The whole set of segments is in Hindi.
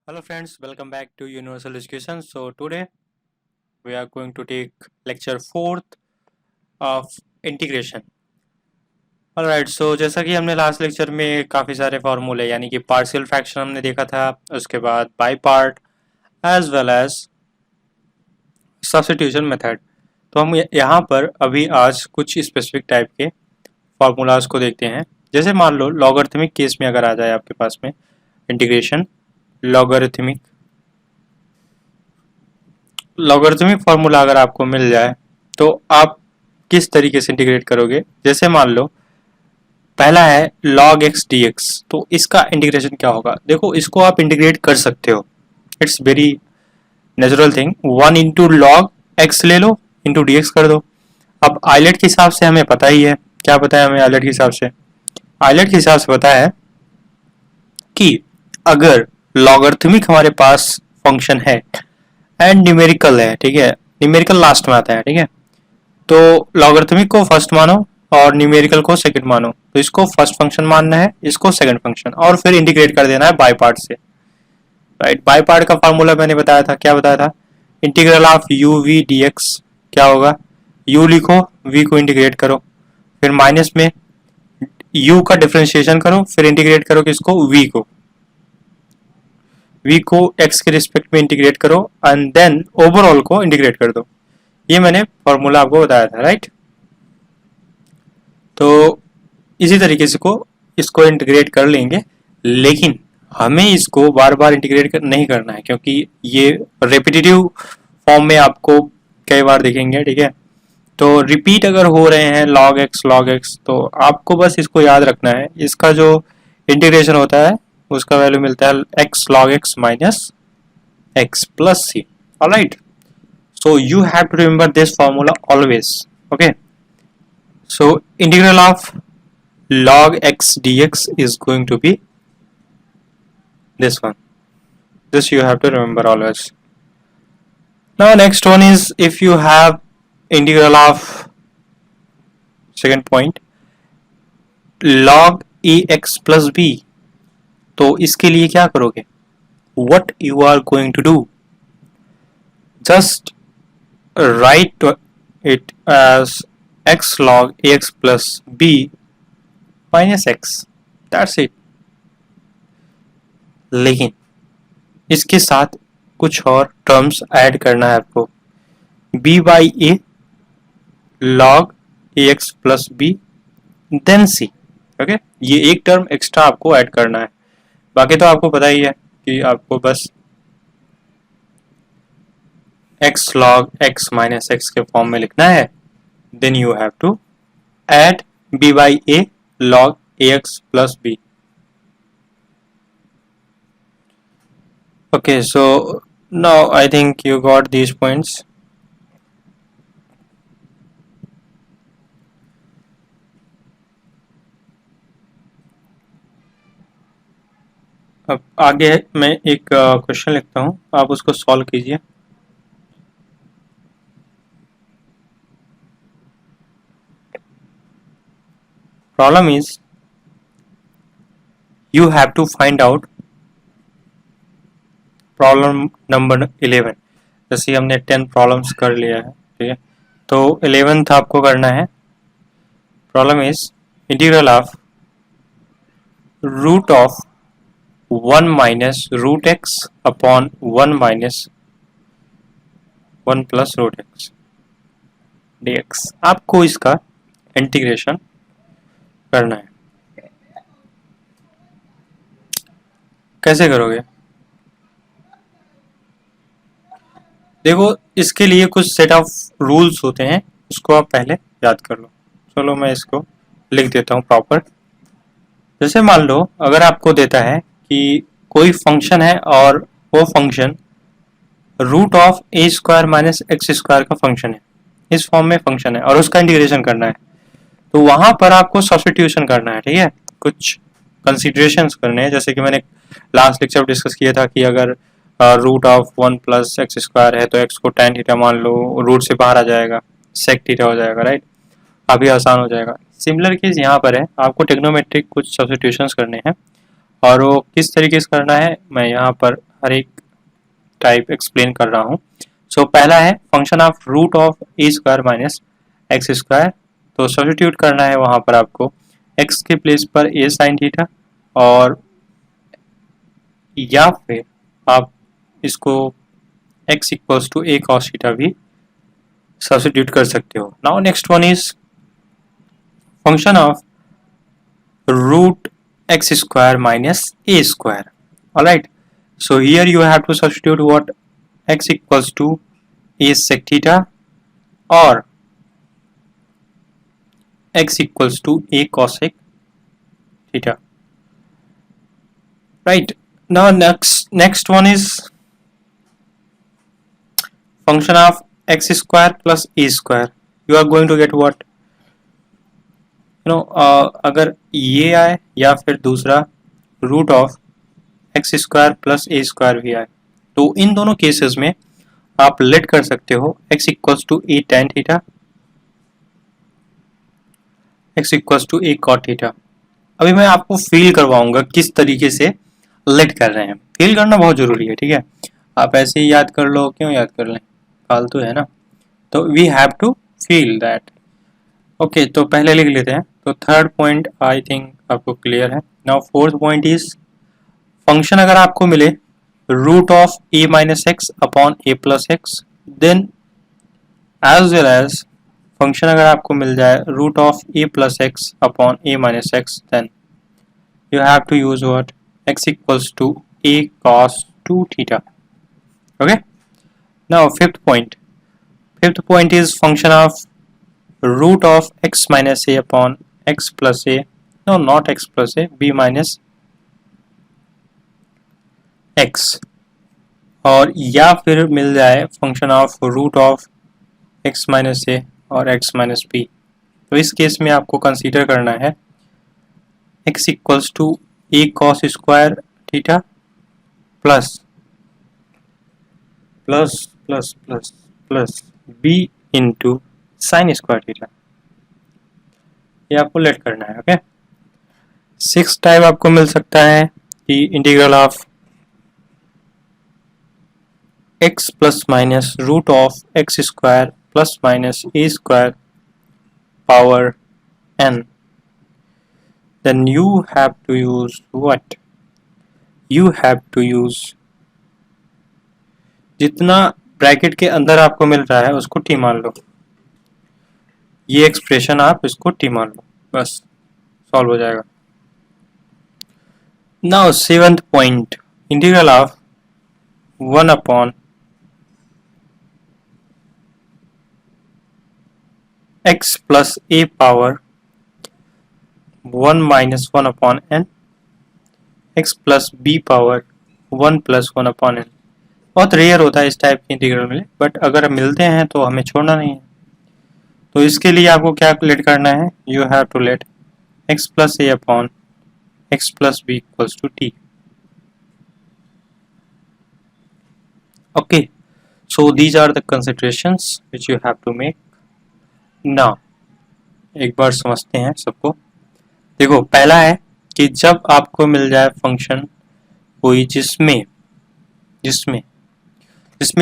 Hello friends, welcome back to Universal Education. So today we are going to take lecture 4th of integration. Alright, so जैसा कि हमने लास्ट लेक्चर में काफ़ी सारे फार्मूले यानी कि पार्शियल फ्रैक्शन हमने देखा था, उसके बाद by part as well as substitution method. तो हम यहाँ पर अभी आज कुछ स्पेसिफिक टाइप के फार्मूलाज को देखते हैं। जैसे मान लो लॉगरिथमिक केस में अगर आ जाए आपके पास में इंटीग्रेशन लॉगरिथमिक फार्मूला अगर आपको मिल जाए तो आप किस तरीके से इंटीग्रेट करोगे। जैसे मान लो पहला है log x dx, तो इसका इंटीग्रेशन क्या होगा। देखो इसको आप इंटीग्रेट कर सकते हो, it's very natural thing. 1 into log x ले लो, इंटू डी एक्स कर दो। अब आइलेट के हिसाब से हमें पता ही है, क्या पता है हमें आइलेट के हिसाब से, आइलेट के हिसाब से पता है कि अगर लॉगरिथमिक हमारे पास फंक्शन है एंड न्यूमेरिकल है, ठीक है, न्यूमेरिकल लास्ट में आता है, ठीक है, तो लॉगरिथमिक को फर्स्ट मानो और न्यूमेरिकल को सेकंड मानो। तो इसको फर्स्ट फंक्शन मानना है, इसको सेकंड फंक्शन, और फिर इंटीग्रेट कर देना है बाय पार्ट से। राइट, बाय पार्ट का फार्मूला मैंने बताया था, क्या बताया था, integral of U V D X क्या होगा, u लिखो, v को इंटीग्रेट करो, फिर माइनस में u का डिफरेंशिएशन करो, फिर इंटीग्रेट करो किसको, v को x के रिस्पेक्ट में इंटीग्रेट करो एंड देन ओवरऑल को इंटीग्रेट कर दो। ये मैंने फॉर्मूला आपको बताया था, राइट। तो इसी तरीके से इसको इंटीग्रेट कर लेंगे, लेकिन हमें इसको बार बार इंटीग्रेट नहीं करना है, क्योंकि ये रेपिटेटिव फॉर्म में आपको कई बार देखेंगे, ठीक है। तो रिपीट अगर हो रहे हैं log x, तो आपको बस इसको याद रखना है, इसका जो इंटीग्रेशन होता है उसका वैल्यू मिलता है x log x minus x plus c. Alright, so you have to remember this formula always. Okay, so integral of log x dx is going to be this one. This you have to remember always. Now next one is, if you have integral of second point log ax plus b, तो इसके लिए क्या करोगे, what you are going to do, just write it as x log ax plus b minus x, that's it। लेकिन इसके साथ कुछ और टर्म्स ऐड करना है आपको, b by a log ax plus b then c। Okay, ये एक टर्म एक्स्ट्रा आपको ऐड करना है, बाकी तो आपको पता ही है कि आपको बस x log x minus x के फॉर्म में लिखना है, then you have to add b by a log ax plus b। Okay, so now I think you got these points। अब आगे मैं एक क्वेश्चन लिखता हूँ, आप उसको सॉल्व कीजिए। Problem is you have to find out problem number 11। जैसे हमने 10 प्रॉब्लम्स कर लिया है, ठीक है, तो 11th आपको करना है। Problem is integral of root of 1 minus root X upon 1 minus 1 plus root X D X. आपको इसका इंटीग्रेशन करना है। कैसे करोगे, देखो इसके लिए कुछ सेट ऑफ रूल्स होते हैं, उसको आप पहले याद कर लो। चलो मैं इसको लिख देता हूँ प्रॉपर। जैसे मान लो अगर आपको देता है कि कोई फंक्शन है और वो function root of A square minus x square का फंक्शन है, इस फॉर्म में फंक्शन है और उसका इंटीग्रेशन करना है, तो वहां पर आपको सब्स्टिट्यूशन करना है, ठीक है, कुछ कंसिडरेशंस करने हैं। जैसे कि मैंने लास्ट लेक्चर डिस्कस किया था कि अगर root of 1 plus X square है तो एक्स को tan थीटा मान लो, रूट से बाहर आ जाएगा, सेक थीटा हो जाएगा, राइट, काफी आसान हो जाएगा। सिमिलर केस यहाँ पर है, आपको टेक्नोमेट्रिक कुछ सब्स्टिट्यूशंस करने हैं और वो किस तरीके से करना है मैं यहाँ पर हर एक टाइप एक्सप्लेन कर रहा हूँ। सो पहला है function of root of A square minus x square. तो सब्स्टिट्यूट करना है वहाँ पर आपको एक्स के प्लेस पर ए साइन थीटा, और या फिर आप इसको x equals to A cos theta भी सब्स्टिट्यूट कर सकते हो। Now next one is function of root X square minus A square. Alright, so here you have to substitute what x equals to a sec theta or x equals to a cosec theta. Right, now next one is function of x square plus a square. You are going to get what, अगर ये आए या फिर दूसरा root of x square plus A square भी आए, तो इन दोनों केसेस में आप लेट कर सकते हो x equals to A tan theta, x equals to A cot theta. अभी मैं आपको फील करवाऊंगा किस तरीके से लेट कर रहे हैं। फील करना बहुत जरूरी है, ठीक है। आप ऐसे ही याद कर लो, क्यों याद कर लें, फालतू है ना। तो we have to feel that. Okay, तो पहले लिख लेते हैं। तो थर्ड पॉइंट आई थिंक आपको क्लियर है। Now fourth point is function अगर आपको मिले root of A minus X upon A plus X, then as well as function अगर आपको मिल जाए root of A plus X upon A minus X, then you have to use what, x equals to a cos 2 theta. Okay, now fifth point is function of root of x minus a upon x plus a, no not x plus a, b minus x, और या फिर मिल जाए function of root of x minus a और x माइनस b। तो इस केस में आपको कंसीडर करना है x equals to A cos square theta plus plus plus plus plus b into sine square theta. ये आपको लेट करना है। ओके, सिक्स टाइप आपको मिल सकता है कि integral of x plus minus root of x square plus minus A square power n। Then you have to use what? You have to use जितना ब्रैकेट के अंदर आपको मिल रहा है उसको t मान लो। ये एक्सप्रेशन आप इसको t मान लो, बस सॉल्व हो जाएगा। Now seventh point, integral of 1 upon x plus a power 1 minus 1 upon n, x plus b power 1 plus 1 upon n। बहुत रेयर होता है इस टाइप के इंटीग्रल में, बट अगर मिलते हैं तो हमें छोड़ना नहीं है। तो इसके लिए आपको क्या लेट करना है, you have to let x plus a upon x plus b equals to t। Okay, so these are the considerations which you have to make. Now एक बार समझते हैं सबको। देखो, पहला है कि जब आपको मिल जाए फंक्शन कोई जिसमें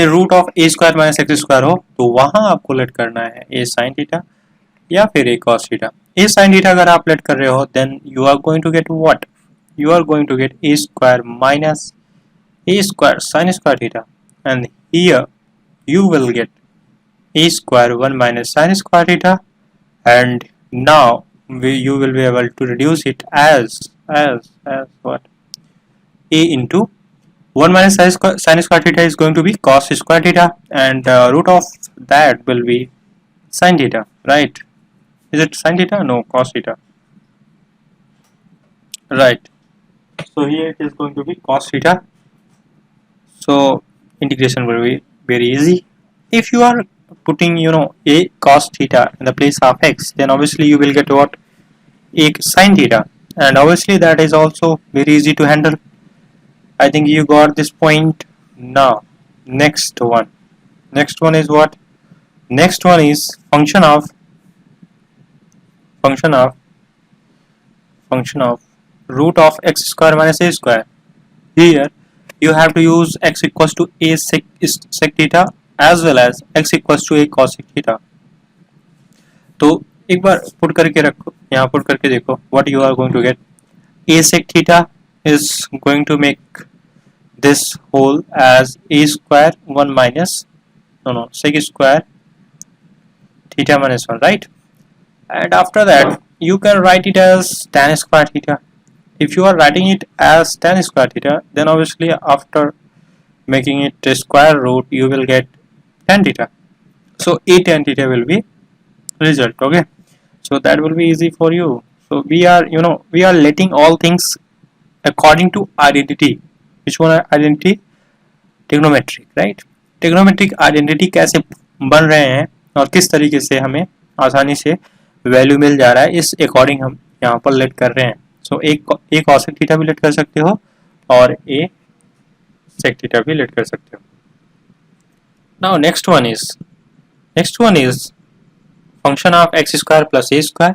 root of A square minus x square हो, तो वहां आपको लेट करना है ए साइन थीटा या फिर A cos theta. A sine theta अगर आप लेट कर रहे हो, then you are going to get what, you are going to get A square minus A square sine square theta, and here you will get a square 1 minus sin square theta, and now you will be able to reduce it as what, a into 1 minus sin square theta is going to be cos square theta, and root of that will be sin theta, right? Is it sin theta? No, cos theta, right? So here it is going to be cos theta. So integration will be very easy. If you are putting a cos theta in the place of x, then obviously you will get what, a sin theta, and obviously that is also very easy to handle. I think you got this point. Now next one is what, next one is function of root of x square minus a square. Here you have to use x equals to a sec theta as well as x equals to a cos sec theta. तो एक बार पुट करके रखो, यहाँ पुट करके देखो what you are going to get. A sec theta is going to make this whole as a square 1 minus sec square theta minus 1, right? And after that you can write it as tan square theta. If you are writing it as tan square theta, then obviously after making it a square root you will get tan theta. So a tan theta will be result. Okay, so that will be easy for you. So we are we are letting all things according to identity. Which one identity? Trigonometric, right? Trigonometric identity कैसे बन रहे हैं और किस तरीके से हमें आसानी से वैल्यू मिल जा रहा है, इस अकॉर्डिंग हम यहाँ पर लेट कर रहे हैं. सो एक cos थीटा भी लेट कर सकते हो और ए sec थीटा भी लेट कर सकते हो. Now next one is function of x square plus A square.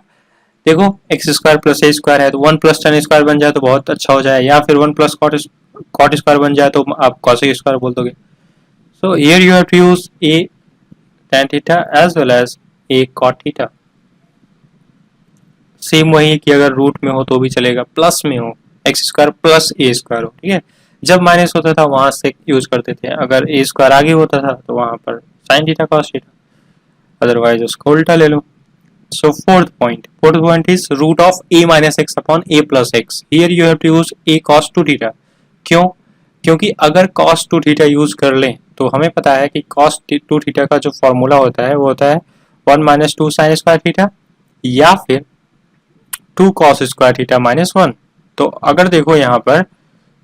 देखो x square plus A square है तो 1 प्लस tan स्क्वायर बन जाए तो बहुत अच्छा हो जाए, या फिर 1 प्लस cot स्क्वायर बन जाए तो आप cosec स्क्वायर बोल दोगे. So here you have to use A tan theta as well as A cot theta. Same वही है कि अगर रूट में हो तो भी चलेगा, प्लस में हो x square plus A square हो, ठीक है. जब माइनस होता था वहां से यूज करते थे, अगर ए स्क्वायर आगे होता था तो वहां पर sine theta cos theta, otherwise उसको उल्टा ले लो. So fourth point is root of a minus x upon a plus x. Here you have to use a cos 2 theta. क्यों? क्योंकि अगर cos 2 theta यूज कर लें तो हमें पता है कि cos 2 theta का जो फॉर्मूला होता है वो होता है 1 minus 2 sin स्क्वायर थीटा या फिर 2 cos स्क्वायर थीटा माइनस 1. तो अगर देखो यहाँ पर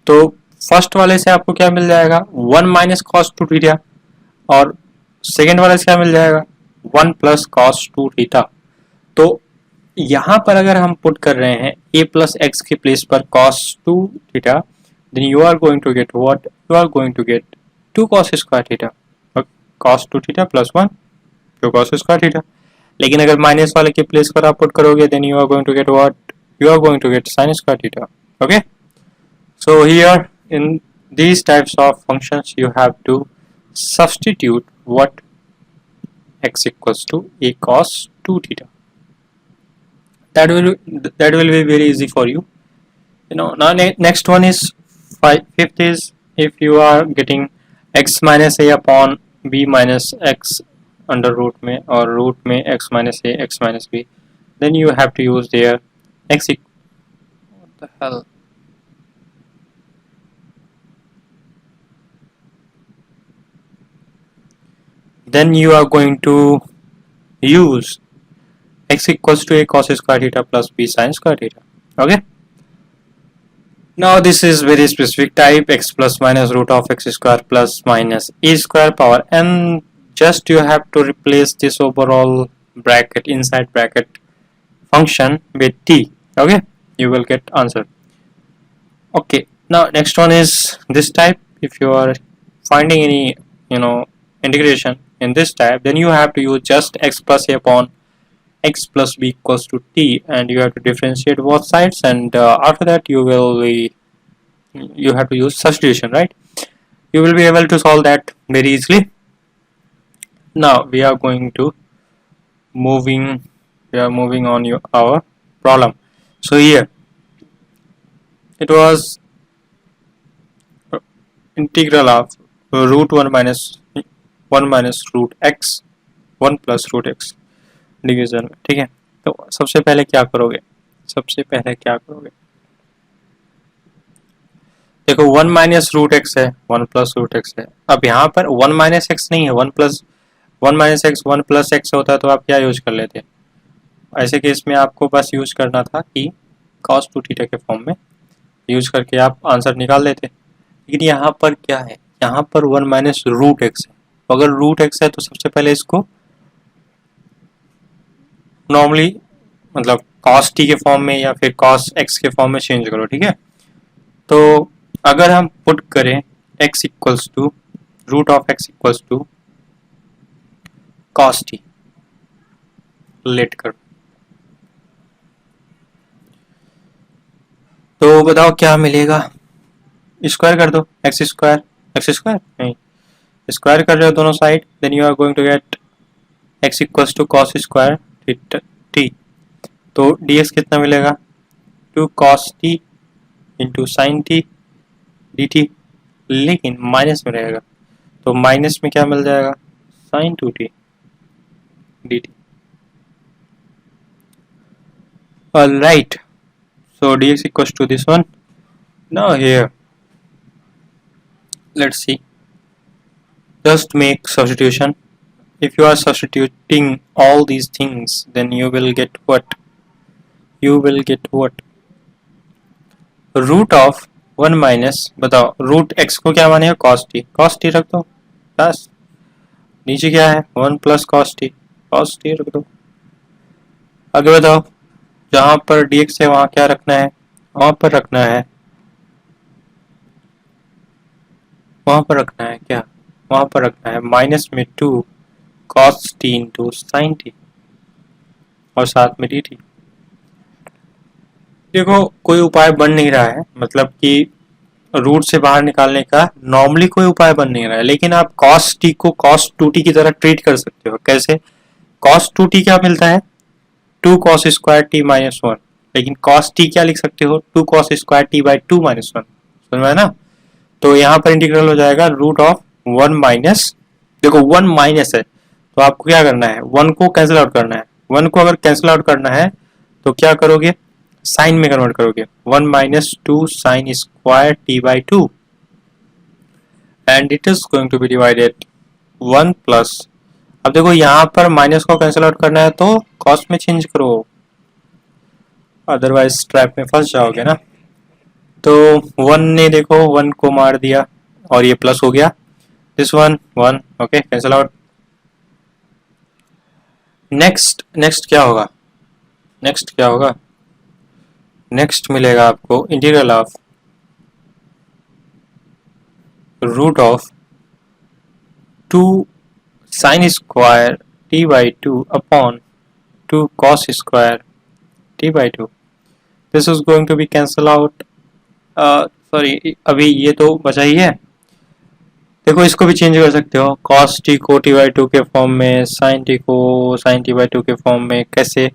तो फर्स्ट वाले से आपको क्या मिल जाएगा 1 minus cos 2 theta और सेकेंड वाले से क्या मिल जाएगा 1 plus cos 2 theta. तो यहां पर अगर हम पुट कर रहे हैं a प्लस एक्स के प्लेस पर cos 2 theta, then you are going to get what, you are going to get 2 cos square theta, cos 2 theta plus 1 2 cos square theta. लेकिन अगर माइनस वाले के प्लेस पर आप पुट करोगे then you are going to get what, you are going to get sin square theta. Okay, so here in these types of functions you have to substitute what x equals to a cos 2 theta. That will be very easy for you. Now next one is fifth is if you are getting x minus a upon b minus x under root में और root में x minus a x minus b, then you have to use there x what the hell, then you are going to use x equals to a cos square theta plus b sin square theta. Okay, now this is very specific type, x plus minus root of x square plus minus a square power n. Just you have to replace this overall bracket inside bracket function with t. Okay, you will get answer. Okay, now next one is this type. If you are finding any integration in this type, then you have to use just x plus a upon x plus b equals to t, and you have to differentiate both sides, and after that you have to use substitution, right? You will be able to solve that very easily. Now we are moving on our problem. So here it was integral of root 1 minus root x 1 plus root x division में, ठीक है. तो सबसे पहले क्या करोगे, देखो 1 माइनस रूट एक्स है 1 प्लस रूट एक्स है. अब यहाँ पर 1 माइनस एक्स नहीं है 1 माइनस एक्स 1 प्लस एक्स होता तो आप क्या यूज कर लेते. ऐसे केस में आपको बस यूज करना था कि cos 2 थीटा के फॉर्म में यूज करके आप आंसर निकाल लेते. लेकिन यहाँ पर क्या है, यहाँ पर 1 माइनस रूट एक्स है. अगर रूट एक्स है तो सबसे पहले इसको नॉर्मली मतलब cos t के फॉर्म में या फिर cos x के फॉर्म में चेंज करो, ठीक है. तो अगर हम पुट करें x equals to root of x equals to cos t, let करो तो बताओ क्या मिलेगा. स्क्वायर कर दो, एक्स स्क्वायर नहीं, स्क्वायर कर रहे हो दोनों side, then you are going to get X equals to cos square T. तो dx कितना मिलेगा, 2 cos t into sine T D T, लेकिन माइनस में रहेगा, तो माइनस में क्या मिल जाएगा, sine 2t dt. Alright, so dx equals to this one. Now here, let's see. Just make substitution. If you are substituting all these things, then you will get what? You will get what? Root of 1 minus, बताओ रूट x को क्या मानेगा, cos t रख दो बस। नीचे क्या है, 1 प्लस cos t रख दो। आगे बताओ, जहां पर dx है वहां क्या रखना है, वहां पर रखना है क्या, वहां पर रखना है माइनस में 2 cos t into sine T और साथ में dt। देखो कोई उपाय बन नहीं रहा है, मतलब कि रूट से बाहर निकालने का नॉर्मली कोई उपाय बन नहीं रहा है, लेकिन आप cos t को cos 2t की तरह ट्रीट कर सकते हो। कैसे, cos 2t क्या मिलता है, 2 cos स्क्वायर t माइनस 1, लेकिन cos t क्या लिख सकते हो, 2 cos square t by 2 minus 1, समझ में ना। तो यहाँ पर इंटीग्रल हो जाएगा रूट ऑफ 1 माइनस, देखो 1 माइनस है तो आपको क्या करना है, 1 को कैंसिल आउट करना है। 1 को अगर कैंसिल आउट करना है तो क्या करोगे, साइन में कन्वर्ट करोगे, 1 minus 2 sine square t by 2 and it is going to be divided 1 plus, अब देखो यहाँ पर माइनस को कैंसिल आउट करना है तो कॉस में चेंज करो, अदरवाइज ट्रैप में फंस जाओगे ना। तो 1 ने देखो 1 को मार दिया और ये प्लस हो गया, this 1 1, okay cancel out. Next क्या होगा, नेक्स्ट मिलेगा आपको integral of root of 2 sine square t by 2 upon 2 cos square t by 2, this is going to be cancel out, sorry अभी ये तो बचा ही है। देखो इसको भी चेंज कर सकते हो, cos t को t बाई 2 के फॉर्म में, sin t को sin t बाई 2 के फॉर्म में। कैसे,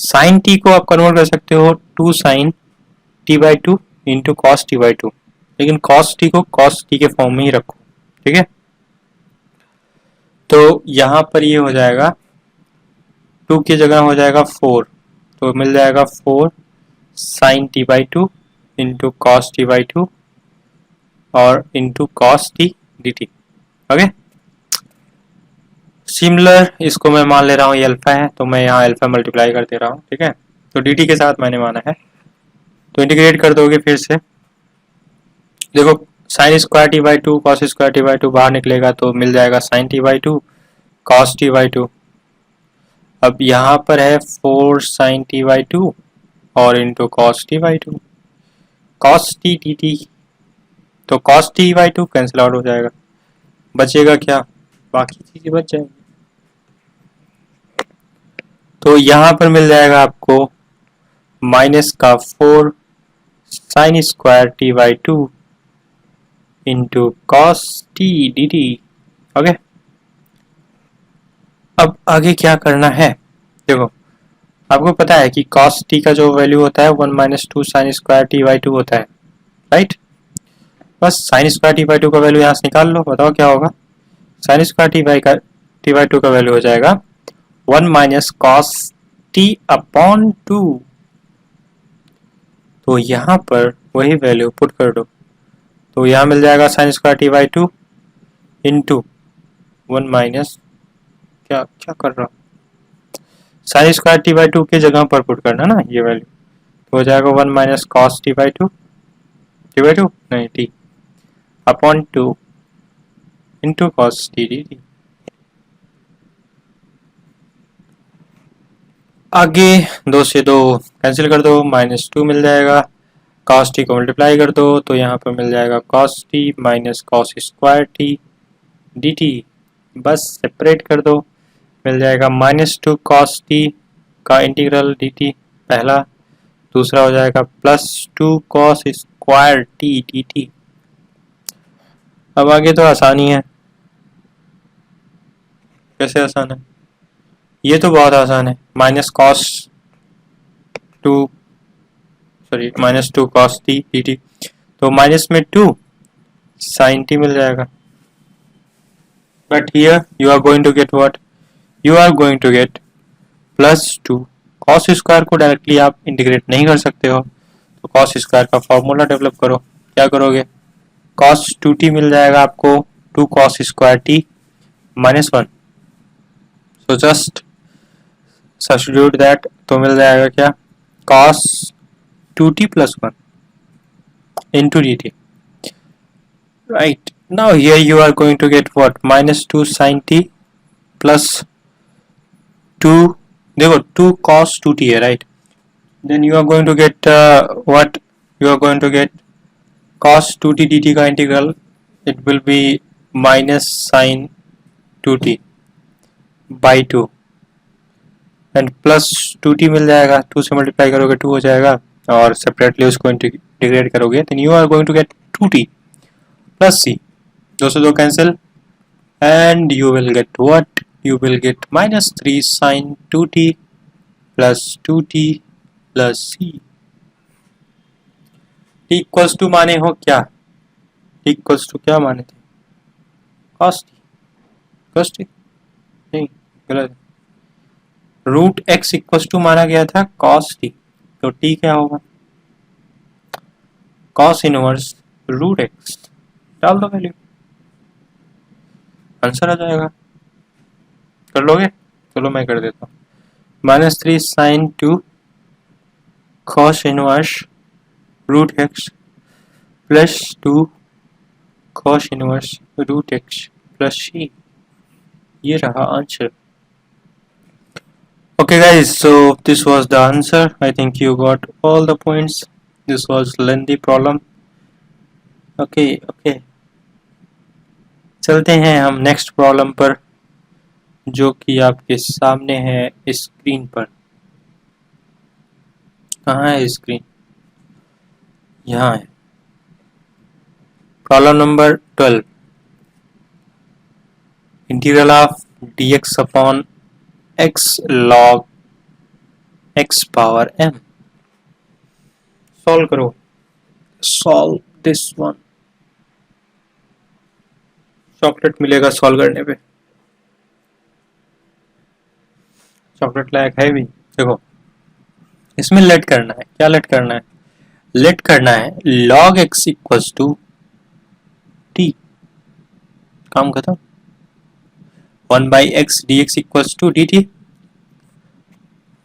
sin t को आप कन्वर्ट कर सकते हो 2 sin t by 2 into cos t by 2, लेकिन cos t को cos t के फॉर्म में ही रखो, ठीक है। तो यहाँ पर ये हो जाएगा 2 की जगह हो जाएगा 4, तो मिल जाएगा 4 sin t by 2 into cos T by 2 और into cos T D T, okay. Similar इसको मैं मान ले रहा हूँ ये अल्फा है, तो मैं यहाँ अल्फा मल्टीप्लाई कर दे रहा हूँ, ठीक है। तो डी टी के साथ मैंने माना है, तो इंटीग्रेट कर दोगे फिर से। देखो sine square T by 2 cos square T by 2 बाहर निकलेगा तो मिल जाएगा sine T by 2 cos T by 2। अब यहाँ पर है 4 साइन टी बाई 2 और into cos T by 2 cos t dt, तो cos t by 2 cancel out हो जाएगा, बचेगा क्या, बाकी चीजें बच जाएंगी। तो यहाँ पर मिल जाएगा आपको माइनस का 4 sign square t by 2 into cos t dt, okay. अब आगे क्या करना है, देखो आपको पता है कि cos t का जो वैल्यू होता है 1 minus 2 sine square t by 2 होता है, राइट। बस साइन स्क्वायर t बाई 2 का वैल्यू यहाँ से निकाल लो, बताओ क्या होगा, साइन स्क्वायर t बाई 2 का वैल्यू हो जाएगा 1 माइनस कॉस t अपॉन 2, तो यहाँ पर वही वैल्यू पुट कर दो, तो यहाँ मिल जाएगा sign square t by 2 into 1 minus, क्या कर रहा हूँ, साइन स्क्वायर टी बाई 2 के जगह पर पुट करना ना ये वैल्यू, तो हो जाएगा 1 माइनस कॉस टी बाई 2 नहीं T upon 2 into cos T D T. आगे 2 से 2 कैंसिल कर दो, माइनस 2 मिल जाएगा, कॉस टी को मल्टीप्लाई कर दो तो यहाँ पर मिल जाएगा cos T minus cos square T D T, बस सेपरेट कर दो, मिल जाएगा माइनस 2 कॉस टी का इंटीग्रल डी टी पहला, दूसरा हो जाएगा plus 2 cos square T D T अब आगे तो आसानी है। कैसे आसान है? ये तो बहुत आसान है। Minus cos two, sorry -2 cos T D T, तो माइनस में 2 साइन टी मिल जाएगा। But here you are going to get what? You are going to get +2 cos square को डायरेक्टली आप इंटीग्रेट नहीं कर सकते हो, तो कॉस स्क्वायर का फॉर्मूला डेवलप करो। क्या करोगे? कॉस 2t मिल जाएगा आपको, 2 cos square T -1। So just substitute that, तो मिल जाएगा क्या? Cos 2t + 1 into dt. Right. Now here you are going to get what? -2 sin t plus 2, देखो 2 cos 2t है, right? Then you are going to get what? You are going to get cos 2t dt का integral, it will be minus sin 2t by 2 and plus 2t मिल जाएगा, 2 से मल्टीप्लाई करोगे 2 हो जाएगा, और सेपरेटली उसको इंटीग्रेट करोगे, then you are going to get 2t plus c, 2 से 2 cancel, and you will get what? You will get -3 sin 2t plus 2t plus c. t equals to माने हो क्या? t इक्वल्स टू क्या माने थे? cos t, cos t नहीं, गलत। रूट x इक्वल्स टू माना गया था cos t, तो t क्या होगा? cos इनवर्स रूट x, डाल दो वैल्यू, आंसर आ जाएगा। कर लोगे? चलो मैं कर देता हूँ। -3 sin 2 cos inverse root x plus 2 cos inverse root x plus c, ये रहा answer. Okay guys, so this was the answer. I think you got all the points. This was lengthy problem. Okay, चलते हैं हम नेक्स्ट प्रॉब्लम पर, जो कि आपके सामने है स्क्रीन पर। कहाँ है स्क्रीन? यहाँ है। Problem number 12, integral of dx upon x log x power m। Solve करो, सॉल्व दिस वन। चॉकलेट मिलेगा सॉल्व करने पे, चॉकलेट लायक है भी। देखो इसमें लेट करना है, क्या लेट करना है? लेट करना है log x equals to t, काम खत्म। 1/x dx equals to dt,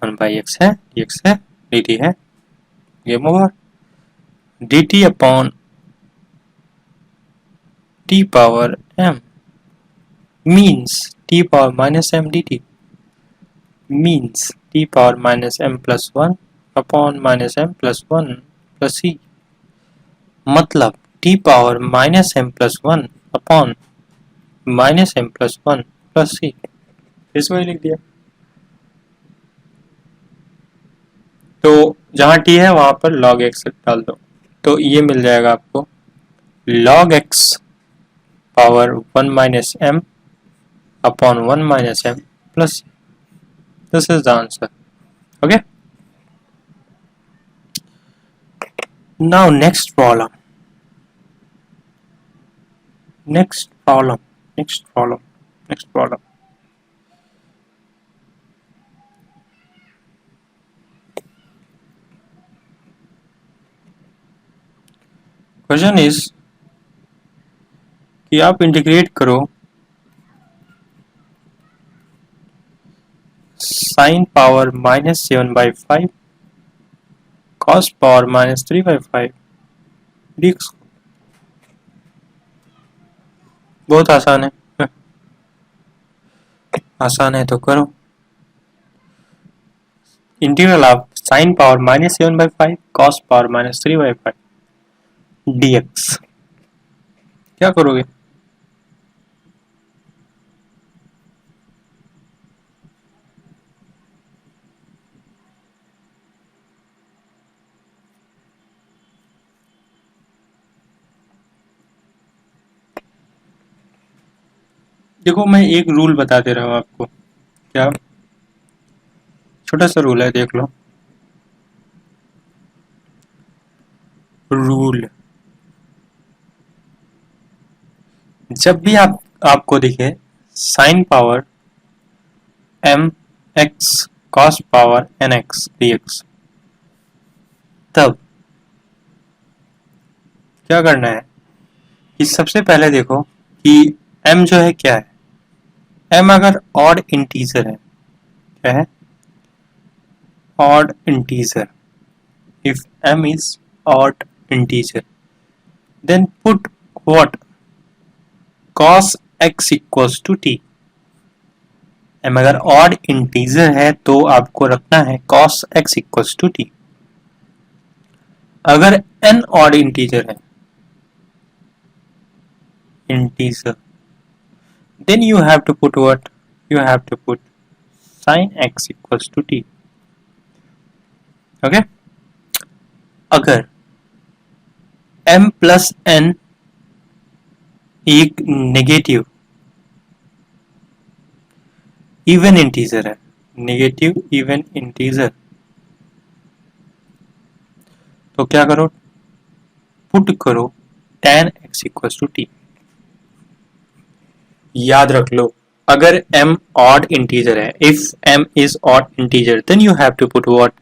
1/x है, dx है, dt है, game over. dt upon t power m means t power minus m dt means t power minus m plus 1 upon minus m plus 1 plus c, मतलब t power minus m plus 1 upon minus m plus 1 plus c। फिर से वही लिख दिया, तो जहाँ t है वहां पर log x डाल दो, तो ये मिल जाएगा आपको log x power 1 minus m upon 1 minus m plus c। This is the answer. Okay. Now next problem. Next problem. Next problem. Next problem. Question is कि आप इंटीग्रेट करो sin power -7/5 cos power -3/5 dx। बहुत आसान है, आसान है तो करो। Integral of sin power -7/5 cos power -3/5 dx, क्या करोगे? देखो मैं एक रूल बता दे रहा हूँ आपको, क्या छोटा सा रूल है, देख लो। रूल, जब भी आपको दिखे sine power M X cos power N X D X, तब क्या करना है कि सबसे पहले देखो कि m जो है क्या है। m अगर ऑड इंटीजर है, क्या है, odd integer, if m is odd integer then put what, cos x equals to t। m अगर ऑड इंटीजर है तो आपको रखना है cos x equals to t। अगर n ऑड इंटीजर है, integer, then you have to put what, you have to put sin x equals to t। Okay, अगर m प्लस n एक नेगेटिव इवन इंटीजर है, नेगेटिव इवन इंटीजर, तो क्या करो, पुट करो tan x equals to t। याद रख लो, अगर m ऑड इंटीजर है, if m is odd integer then you have to put what,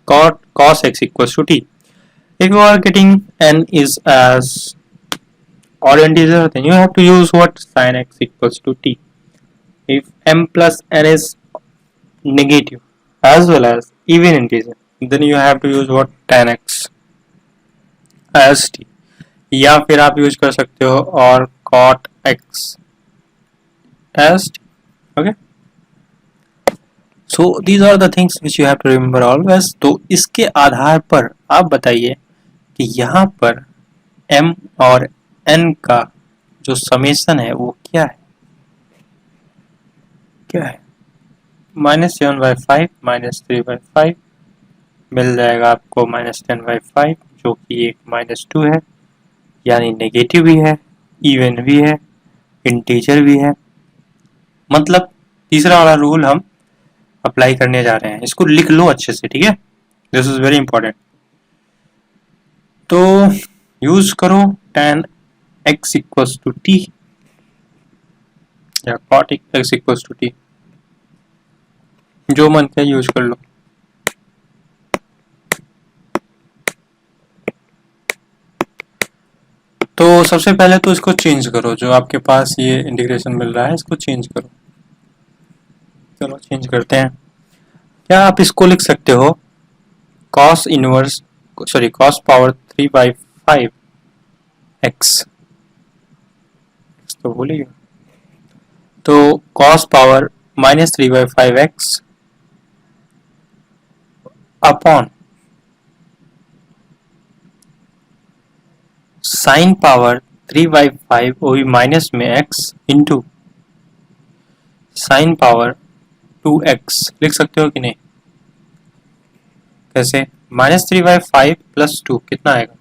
cos x equals to t। if you are getting n is as odd integer then you have to use what, sin x equals to t। if m plus n is negative as well as even integer then you have to use what, tan x as t। या फिर आप यूज कर सकते हो और cot x as t। okay, so these are the things which you have to remember always। तो इसके आधार पर आप बताइए कि यहाँ पर m और n का जो समेशन है वो क्या है, क्या है, -7/5 -3/5 मिल जाएगा आपको -10/5 जो कि एक -2 है, यानी नेगेटिव भी है, इवन भी है, इंटीजर भी है। मतलब तीसरा वाला रूल हम अप्लाई करने जा रहे हैं, इसको लिख लो अच्छे से, ठीक है, दिस इज वेरी इंपॉर्टेंट। तो यूज करो tan x equals to t या cot x equals to t, जो मन है यूज कर लो। तो सबसे पहले तो इसको चेंज करो, जो आपके पास ये इंटीग्रेशन मिल रहा है इसको चेंज करो। चलो चेंज करते हैं। क्या आप इसको लिख सकते हो cos inverse, sorry cos power 3/5 x, तो बोलिएगा, तो cos power -3/5 x upon sine power 3/5 वो भी माइनस में x into sine power 2x, लिख सकते हो कि नहीं, कैसे, -3/5 प्लस 2 कितना आएगा,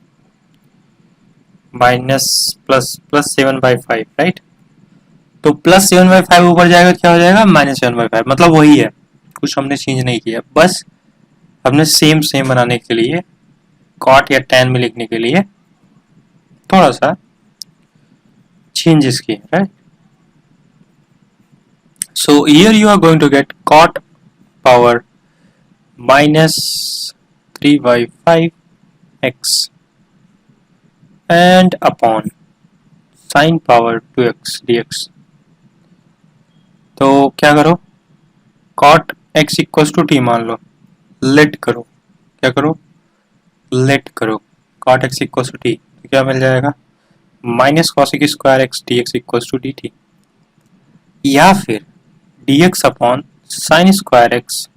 माइनस प्लस प्लस 7/5 राइट। तो प्लस 7/5 ऊपर जाएगा क्या हो जाएगा, -7/5, मतलब वही है, कुछ हमने चेंज नहीं किया, बस हमने सेम सेम बनाने के लिए कॉट या tan में लिखने के लिए थोड़ा सा चेंजेस किए, right. So here you are going to get cot power -3/5 x and upon sin power 2x dx। तो क्या करो, cot x equals to t मान लो, लेट करो, क्या करो, लेट करो cot x equals to t, तो क्या मिल जाएगा, -cos square x dx equals to dt, या फिर dx upon sine square x,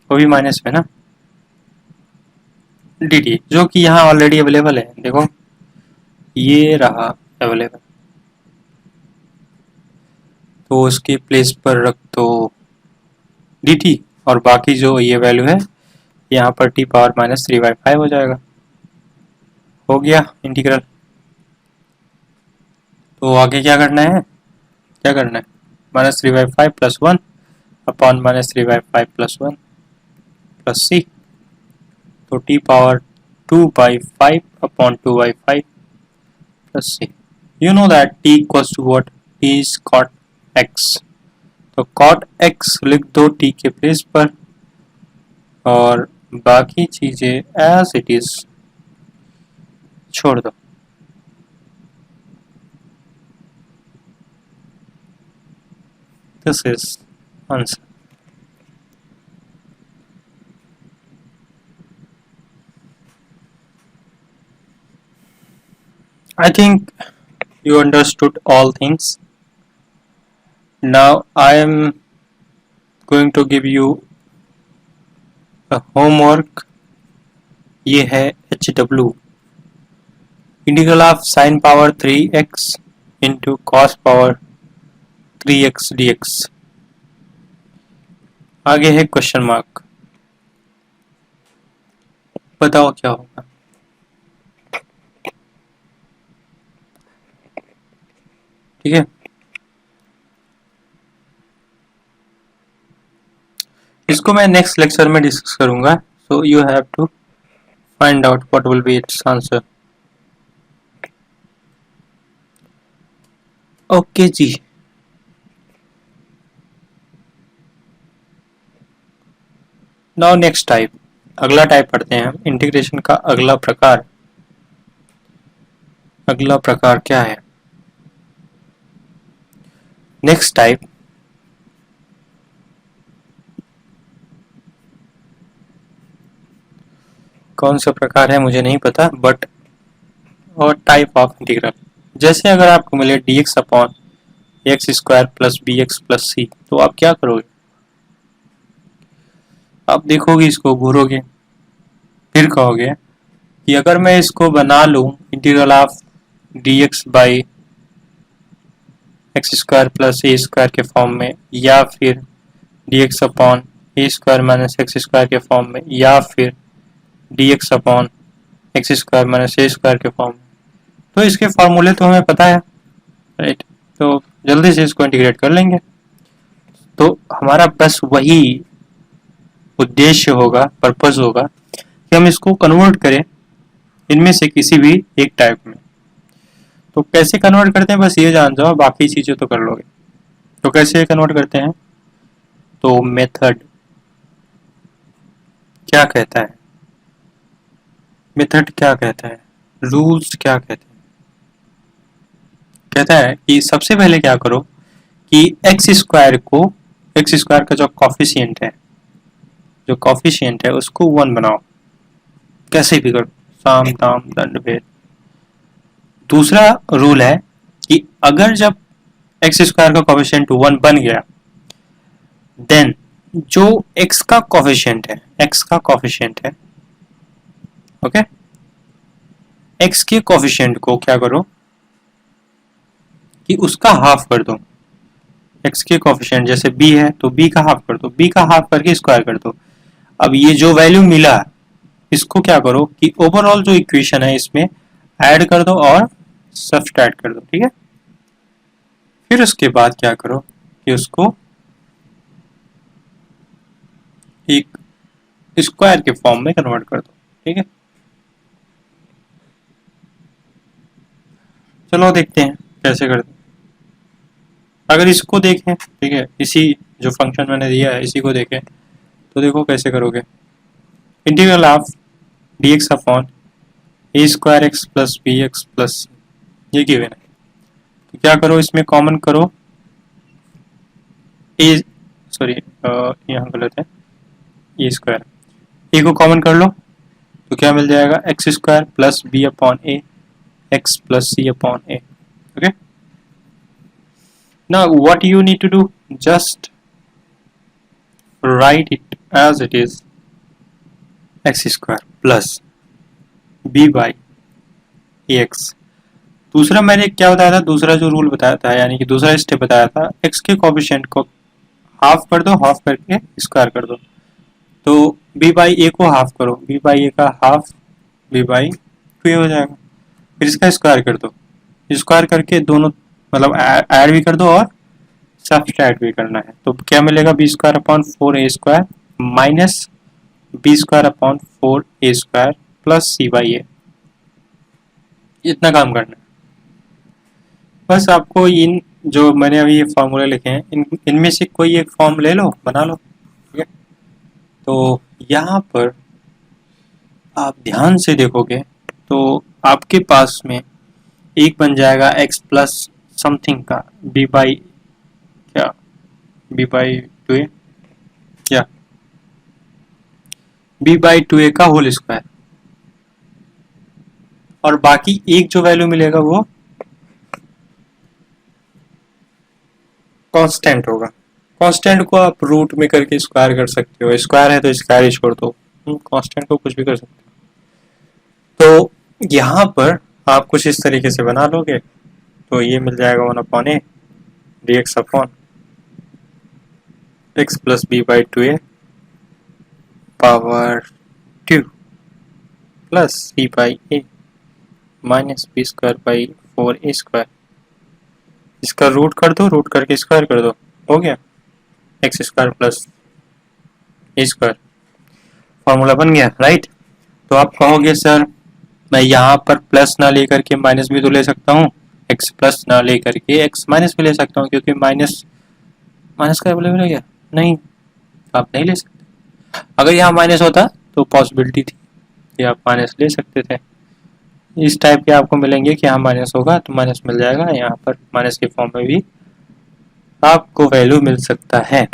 वो भी माइनस में ना, dt, जो कि यहाँ ऑलरेडी अवेलेबल है, देखो ये रहा अवेलेबल, तो उसके प्लेस पर रख दो dt और बाकी जो ये वैल्यू है यहाँ पर t पावर -3/5 हो जाएगा, हो गया इंटीग्रल। तो आगे क्या करना है, -3/5 प्लस 1 अपॉन -3/5 प्लस 1 प्लस सी, तो t power 2/5 upon 2/5 plus c. You know that t equals to what, t is cot x, तो cot x लिख दो t के प्लेस पर और बाकी चीजें एज इट इज छोड़ दो। This is answer. I think you understood all things. Now I am going to give you a homework. ये है HW, integral of sine power 3x into cos power 3x dx। आगे है क्वेश्चन मार्क, बताओ क्या होगा। ठीक है, इसको मैं नेक्स्ट लेक्चर में डिस्कस करूंगा, so you have to find out what will be its answer. Okay जी, नाउ नेक्स्ट टाइप, अगला टाइप पढ़ते हैं हम, इंटीग्रेशन का अगला प्रकार। अगला प्रकार क्या है? नेक्स्ट टाइप कौन सा प्रकार है मुझे नहीं पता, बट और टाइप ऑफ इंटीग्रल, जैसे अगर आपको मिले dx upon x square plus B x plus सी, तो आप क्या करोगे? आप देखोगे, इसको घूरोगे, फिर कहोगे कि अगर मैं इसको बना लूं integral of dx by x square plus A square के फॉर्म में, या फिर dx अपॉन ए स्क्वायर माइनस एक्स स्क्वायर के फॉर्म में, या फिर dx upon x square minus A square के फॉर्म में, तो इसके फॉर्मूले तो हमें पता है, राइट? तो जल्दी से इसको इंटीग्रेट कर लेंगे। तो हमारा बस वही उद्देश्य होगा, पर्पस होगा कि हम इसको कन्वर्ट करें इनमें से किसी भी एक टाइप में। तो कैसे कन्वर्ट करते हैं बस ये जान जाओ, बाकी चीजें तो कर लोगे। तो कैसे कन्वर्ट करते हैं? तो मेथड क्या कहता है, मेथड क्या कहता है, रूल्स क्या कहते हैं? कहता है कि सबसे पहले क्या करो कि एक्स स्क्वायर को, एक्स स्क्वायर का जो कॉफिशिएंट है उसको 1 बनाओ, कैसे भी करो, साम दाम दंड भेद। दूसरा रूल है कि अगर जब एक्स स्क्वायर का कॉफिशिएंट 1 बन गया, देन जो एक्स का कॉफिशिएंट है, ओके, एक्स के कॉफिशिएंट को क्या करो कि उसका हाफ कर दो। एक्स के कॉफिशिएंट जैसे b है तो b का हाफ कर दो, b का हाफ करके स्क्वायर कर दो। अब ये जो वैल्यू मिला इसको क्या करो कि ओवरऑल जो इक्वेशन है इसमें ऐड कर दो और सब्सट्रैक्ट कर दो, ठीक है। फिर उसके बाद क्या करो कि उसको एक स्क्वायर के फॉर्म में कन्वर्ट कर दो, ठीक है। चलो देखते हैं कैसे करते हैं। अगर इसको देखें, ठीक है, इसी जो फंक्शन मैंने दिया है इसी को देखें तो देखो कैसे करोगे। Integral of d x upon A square x plus B x plus ये गिवन है, तो क्या करो इसमें कॉमन करो ए, सॉरी यहाँ गलत है, ए स्क्वायर, ए को कॉमन कर लो तो क्या मिल जाएगा, x square plus b upon a x plus c upon a, okay. Now what you need to do, just write it as it is, x square plus b by ax। दूसरा मैंने क्या बताया था, दूसरा जो रूल बताया था, यानी कि दूसरा स्टेप बताया था, x के कोएफिशिएंट को हाफ कर दो, हाफ करके स्क्वायर कर दो। तो b बाई a को हाफ करो, b बाई a का हाफ b बाई 2 हो जाएगा। फिर इसका स्क्वायर कर दो, स्क्वायर करके दोनों मतलब ऐड भी कर दो और सब्सट्रैक्ट भी करना है। तो क्या मिलेगा, B square upon 4a² minus B square upon 4a² plus C by A. इतना काम करना है। बस आपको इन जो मैंने अभी ये फॉर्मूले लिखे हैं इनमें से कोई एक फॉर्म ले लो, बना लो, ठीक है। तो यहाँ पर आप ध्यान से देखोगे तो आपके पास में एक बन जाएगा एक्स प्लस समथिंग का बी बाई क्या बी बाई टू ए क्या बी बाई टू ए का होल स्क्वायर, और बाकी एक जो वैल्यू मिलेगा वो कांस्टेंट होगा। कांस्टेंट को आप रूट में करके स्क्वायर कर सकते हो, स्क्वायर है तो स्क्वायर ही छोड़ दो, कांस्टेंट को कुछ भी कर सकते हो। तो यहाँ पर आप कुछ इस तरीके से बना लोगे तो ये मिल जाएगा 1/a d x upon x plus b by two a power 2 plus C by a minus B square by 4a²। इसका रूट कर दो, रूट करके स्क्वायर कर दो, हो गया x square plus A square. Formula बन गया, राइट। तो आप कहोगे सर मैं यहाँ पर प्लस ना लेकर के माइनस भी तो ले सकता हूँ, एक्स प्लस ना लेकर के एक्स माइनस भी ले सकता हूँ, क्योंकि माइनस माइनस का अवेलेबल है क्या? नहीं, आप नहीं ले सकते। अगर यहाँ माइनस होता तो पॉसिबिलिटी थी कि आप माइनस ले सकते थे। इस टाइप के आपको मिलेंगे कि यहाँ माइनस होगा तो माइनस मिल जाएगा, यहाँ पर माइनस के फॉर्म में भी आपको वैल्यू मिल सकता है।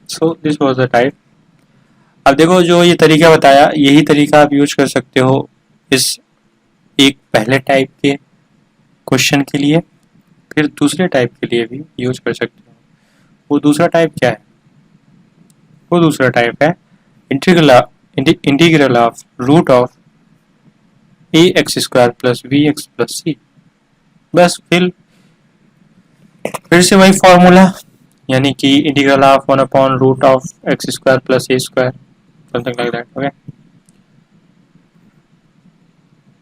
So this was the type. अब देखो जो ये तरीका बताया यही तरीका आप यूज कर सकते हो इस एक पहले टाइप के क्वेश्चन के लिए, फिर दूसरे टाइप के लिए भी यूज कर सकते हो। वो दूसरा टाइप क्या है? वो दूसरा टाइप है integral of root of A x square plus B x plus C. बस फिर से वही फॉर्मूला, यानी कि इंटीग्रल ऑफ 1/रूट of x square plus A square, something like that. Okay,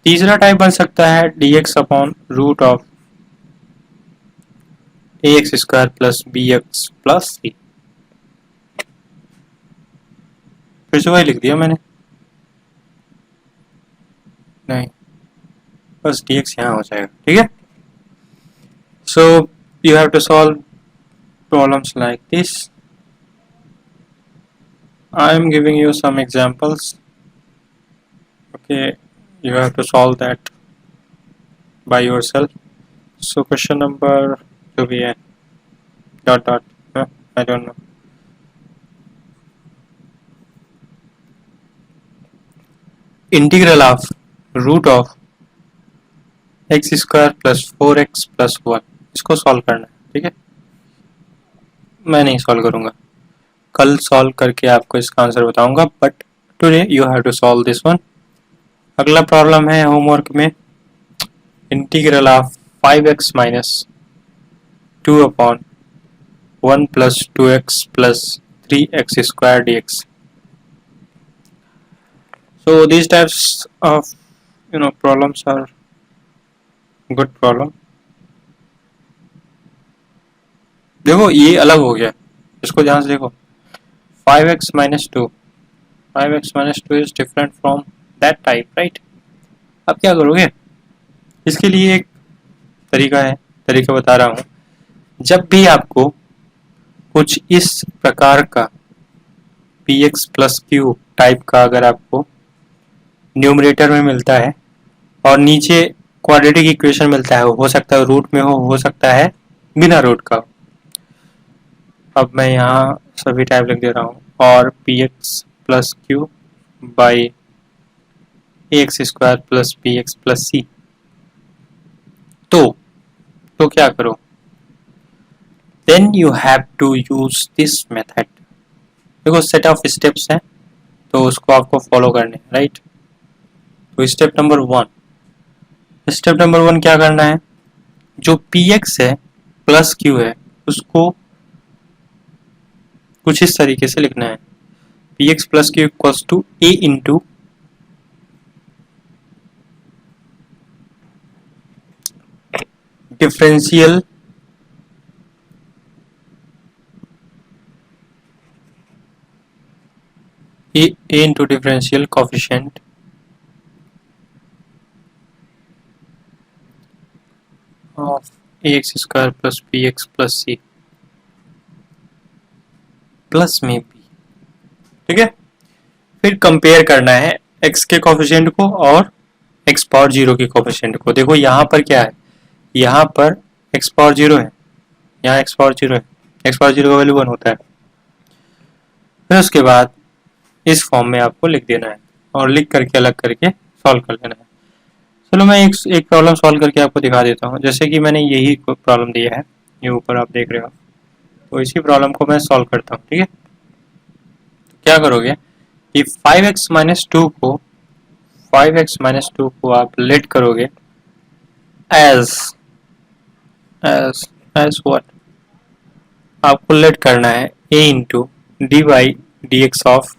तीसरा टाइप बन सकता है D x upon root of A x square plus B x plus C. फिर से वही लिख दिया मैंने, नहीं बस डी एक्स यहाँ हो जाएगा, ठीक है। So you have to solve problems like this. I am giving you some examples. Okay, you have to solve that by yourself. So question number जो भी है dot dot I don't know. Integral of root of x square plus 4x plus 1, इसको सॉल्व करना है, ठीक है। मैं नहीं सॉल्व करूँगा, कल सॉल्व करके आपको इसका आंसर बताऊंगा, but today you have to solve this one. अगला प्रॉब्लम है होमवर्क में integral of 5x minus 2 upon 1 plus 2x plus 3x square dx. So these types of problems are good problem. देखो ये अलग हो गया, इसको ध्यान से देखो। 5x minus 2, 5x minus 2 is different from that type, right? अब क्या करोगे? इसके लिए एक तरीका है, तरीका बता रहा हूँ। जब भी आपको कुछ इस प्रकार का px प्लस क्यू टाइप का अगर आपको न्यूमरेटर में मिलता है और नीचे क्वाड्रेटिक इक्वेशन मिलता है, हो सकता है रूट में हो सकता है बिना रूट का। अब मैं यहाँ सभी टाइप लिख दे रहा हूँ, और px plus Q by ax square plus bx plus सी। तो क्या करो, then you have to use this method. देखो सेट ऑफ स्टेप्स हैं तो उसको आपको फॉलो करने, राइट। तो स्टेप नंबर 1 क्या करना है, जो px है प्लस q है उसको कुछ इस तरीके से लिखना है, px plus q equals to a into differential a into differential coefficient of ax square plus bx plus c plus में b। ठीक है, फिर कंपेयर करना है x के कोफिशिएंट को और x पावर जीरो के कोफिशिएंट को। देखो यहाँ पर क्या है, यहाँ पर x पावर जीरो है, यहाँ x पावर जीरो है, x पावर जीरो का वैल्यू 1 होता है। फिर उसके बाद इस फॉर्म में आपको लिख देना है और लिख करके अलग करके सॉल्व कर लेना है। चलो मैं एक प्रॉब्लम सॉल्व करके आपको दिखा देता हूँ। जैसे कि मैंने यही प्रॉब्लम दिया है, ये ऊपर आप देख रहे हो, तो इसी प्रॉब्लम को मैं सॉल्व करता हूँ। ठीक है, तो क्या करोगे कि 5x माइनस टू को 5x माइनस टू को आप लेट करोगे एज एज एज व्हाट, आपको लेट करना है a into D by D x of,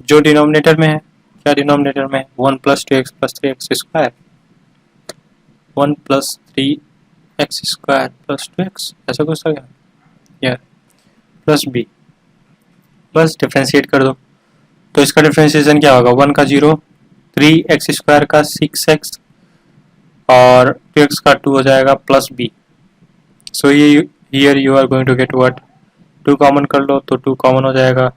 जो डिनोमिनेटर में है, क्या डिनोमिनेटर में 1 plus two x plus three x square, 1 plus three x square plus two x, ऐसा कुछ था क्या, या प्लस बी, बस डिफ्रेंशिएट कर दो। तो इसका डिफ्रेंशिएशन क्या होगा, 1 का 0, 3x स्क्वायर का 6x और 2x का 2 हो जाएगा प्लस b। सो ये here you are going to get what, 2 common कर लो तो 2 कॉमन हो जाएगा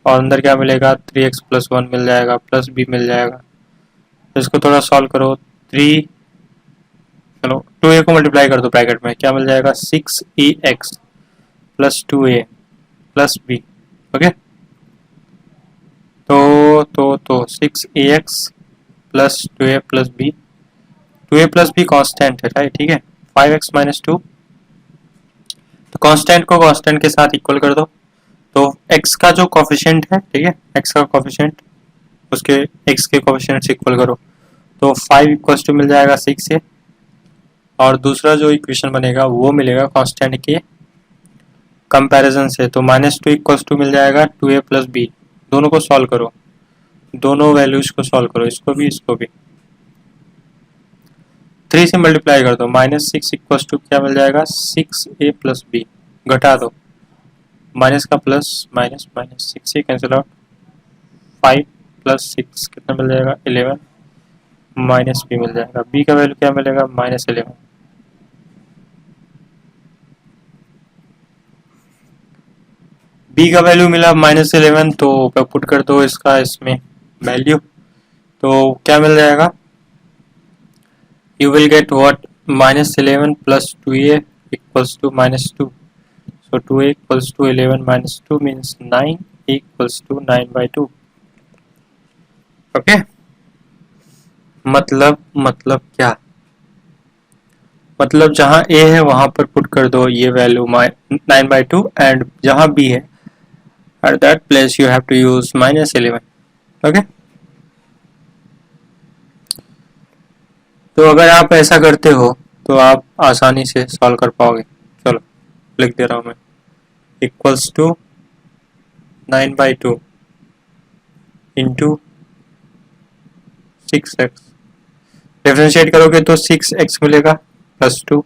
और अंदर क्या मिलेगा, 3x प्लस 1 मिल जाएगा प्लस b मिल जाएगा। तो इसको थोड़ा सॉल्व करो, 3, चलो 2a को मल्टीप्लाई कर दो ब्रैकेट में, क्या मिल जाएगा 6ax plus 2a plus b। Okay, तो 6ax plus 2a plus b, 2a plus b constant है, राइट। ठीक है, 5x माइनस टू, तो कांस्टेंट को कांस्टेंट के साथ इक्वल कर दो। तो x का जो कोफिशिएंट है, ठीक है, x का कोफिशिएंट उसके x के कोफिशिएंट से इक्वल करो, तो 5 इक्वल्स टू मिल जाएगा 6a, और दूसरा जो इक्वेशन बनेगा वो मिलेगा कांस्टेंट के कंपैरिजन से, तो -2 इक्वल्स टू मिल जाएगा 2a प्लस बी। दोनों को सॉल्व करो, दोनों वैल्यूज को सॉल्व करो, इसको भी इसको भी, 3 से मल्टीप्लाई कर दो, -6 इक्वल्स टू क्या मिल जाएगा 6a प्लस बी, घटा दो, माइनस का प्लस माइनस माइनस 6 से कैंसिल आउट, 5 प्लस 6 कितना मिल जाएगा 11, माइनस बी मिल जाएगा, बी का वैल्यू क्या मिलेगा -11। बी का वैल्यू मिला -11, तो पुट कर दो इसका इसमें वैल्यू, तो क्या मिल जाएगा, you will get what, -11 plus 2a equals to -2, so 2a equals to 11 minus 2 means 9 equals to 9/2। Okay, मतलब क्या, मतलब जहां a है वहां पर पुट कर दो ये वैल्यू 9/2 एंड जहां b है at that place you have to use -11। Okay, तो अगर आप ऐसा करते हो तो आप आसानी से सॉल्व कर पाओगे। चलो लिख दे रहा हूं मैं, equals to 9/2 into 6x, differentiate करोगे तो 6x मिलेगा प्लस 2,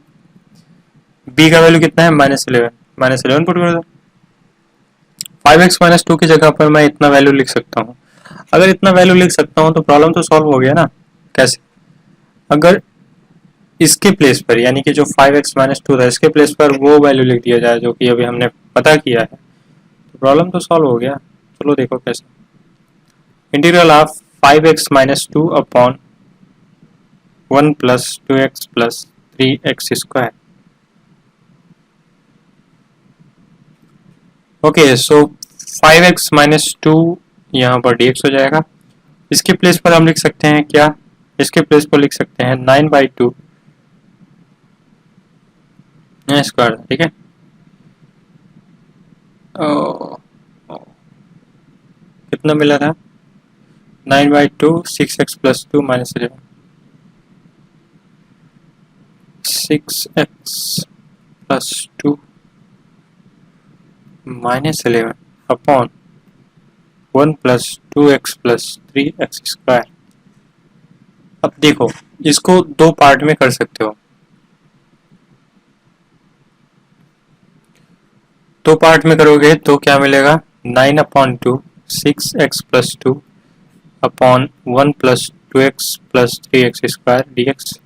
b का वैल्यू कितना है -11, -11 पुट कर दो, 5x माइनस 2 की जगह पर मैं इतना वैल्यू लिख सकता हूँ। अगर इतना वैल्यू लिख सकता हूँ तो प्रॉब्लम तो सॉल्व हो गया ना। कैसे, अगर इसके प्लेस पर, यानी कि जो 5x माइनस 2 था इसके प्लेस पर वो वैल्यू लिख दिया जाए जो कि अभी हमने पता किया है, तो प्रॉब्लम तो सॉल्व हो गया। चलो देखो कैसे, integral of 5x minus 2 upon 1 plus 2x plus 3x square. Okay, so 5x minus 2 यहाँ पर dx हो जाएगा, इसके प्लेस पर हम लिख सकते हैं क्या, इसके प्लेस पर लिख सकते हैं 9/2 स्क्वायर। ठीक है, कितना मिला था 9/2, 6x plus 2 minus 11, 6x plus 2 minus 11 upon 1 plus 2x plus 3x square. अब देखो इसको दो पार्ट में कर सकते हो, दो पार्ट में करोगे तो क्या मिलेगा, 9/2 6x+2 अपॉन 1+2x+3x²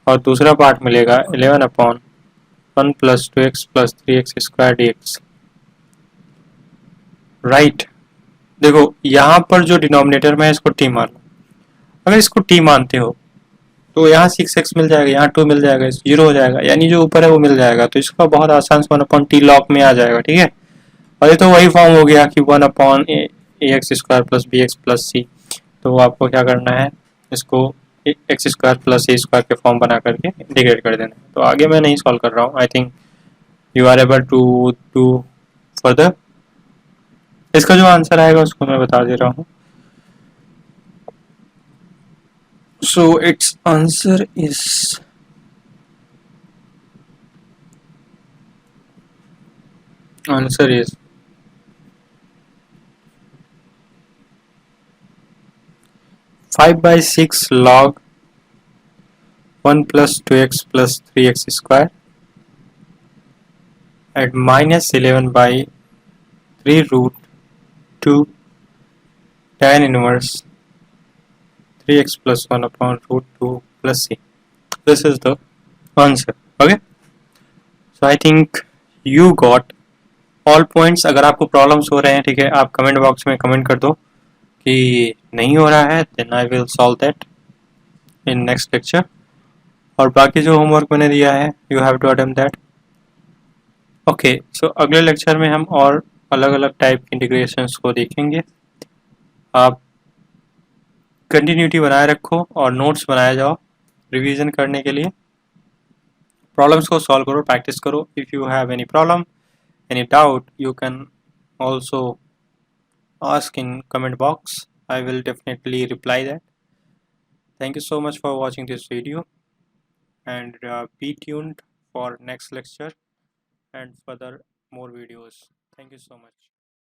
और दूसरा पार्ट मिलेगा 11/1+2x+3x²। राइट। देखो यहाँ पर जो डिनोमिनेटर में है इसको t मान लो। अगर इसको t मानते हो तो यहाँ 6x मिल जाएगा, यहाँ 2 मिल जाएगा, 0 हो जाएगा, यानी जो ऊपर है वो मिल जाएगा। तो इसका बहुत आसान से 1/t log में आ जाएगा। ठीक है, और ये तो वही फॉर्म हो गया कि 1/ax² + bx + c। तो आपको क्या करना है, इसको x² + a² के फॉर्म बना करके इंटीग्रेट कर देना है। तो आगे मैं नहीं सॉल्व कर रहा हूँ, I think you are able to do further. इसका जो आंसर आएगा उसको मैं बता दे रहा हूँ। So it's answer is 5/6 log 1+2x+3x² at -11/3 root 2 tan inverse 3x + 1 upon root 2 plus c. This is the answer. Okay, so I think you got all points. अगर आपको प्रॉब्लम्स हो रहे हैं, ठीक है, आप कमेंट बॉक्स में कमेंट कर दो कि नहीं हो रहा है, then I will solve that in next lecture. और बाकी जो होमवर्क मैंने दिया है, you have to attempt that. Okay, so अगले लेक्चर में हम और अलग अलग टाइप की इंटीग्रेशंस को देखेंगे। आप कंटिन्यूटी बनाए रखो और नोट्स बनाए जाओ रिवीजन करने के लिए। प्रॉब्लम्स को सॉल्व करो, प्रैक्टिस करो। If you have any problem, any doubt, you can also ask in comment box. I will definitely reply that. Thank you so much for watching this video, and be tuned for next lecture and further more videos. Thank you so much.